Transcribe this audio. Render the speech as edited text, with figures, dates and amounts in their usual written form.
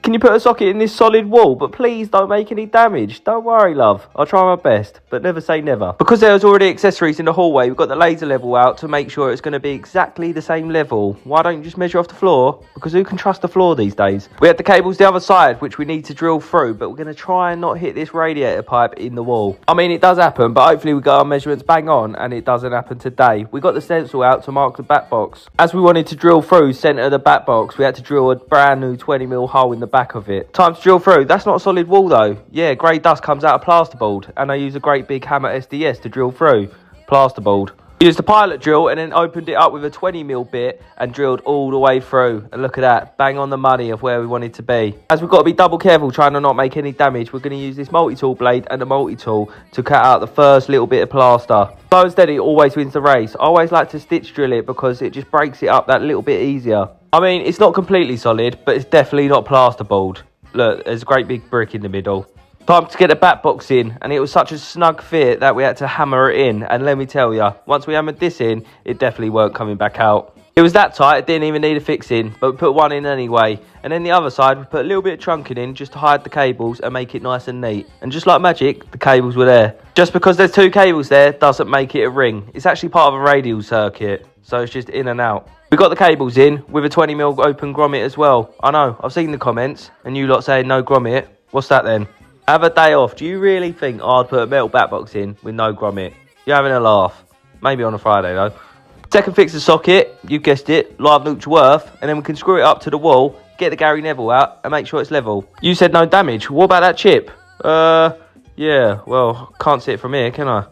Can you put a socket in this solid wall? But please don't make any damage. Don't worry, love. I'll try my best, but never say never. Because there was already accessories in the hallway, we've got the laser level out to make sure it's going to be exactly the same level. Why don't you just measure off the floor? Because who can trust the floor these days? We had the cables the other side, which we need to drill through, but we're going to try and not hit this radiator pipe in the wall. I mean, it does happen, but hopefully we got our measurements bang on, and it doesn't happen today. We got the stencil out to mark the back box. As we wanted to drill through centre of the back box, we had to drill a brand new 20mm hole in the back of it. Time to drill through. That's not a solid wall though. Yeah, grey dust comes out of plasterboard, and I use a great big hammer SDS to drill through plasterboard. Used the pilot drill and then opened it up with a 20mm bit and drilled all the way through. And look at that, bang on the money of where we wanted to be. As we've got to be double careful trying to not make any damage, we're going to use this multi-tool blade and the multi-tool to cut out the first little bit of plaster. Slow and steady always wins the race. I always like to stitch drill it because it just breaks it up that little bit easier. I mean, it's not completely solid, but it's definitely not plasterboard. Look, there's a great big brick in the middle. Time to get the back box in, and it was such a snug fit that we had to hammer it in. And let me tell you, once we hammered this in, it definitely weren't coming back out. It was that tight, it didn't even need a fixing, but we put one in anyway. And then the other side, we put a little bit of trunking in just to hide the cables and make it nice and neat. And just like magic, the cables were there. Just because there's two cables there doesn't make it a ring. It's actually part of a radial circuit, so it's just in and out. We got the cables in with a 20mm open grommet as well. I know, I've seen the comments, and you lot saying no grommet. What's that then? Have a day off. Do you really think I'd put a metal back box in with no grommet? You're having a laugh. Maybe on a Friday though. Second fix the socket, you guessed it, live neutral earth, and then we can screw it up to the wall, get the Gary Neville out, and make sure it's level. You said no damage. What about that chip? Yeah, well, can't see it from here, can I?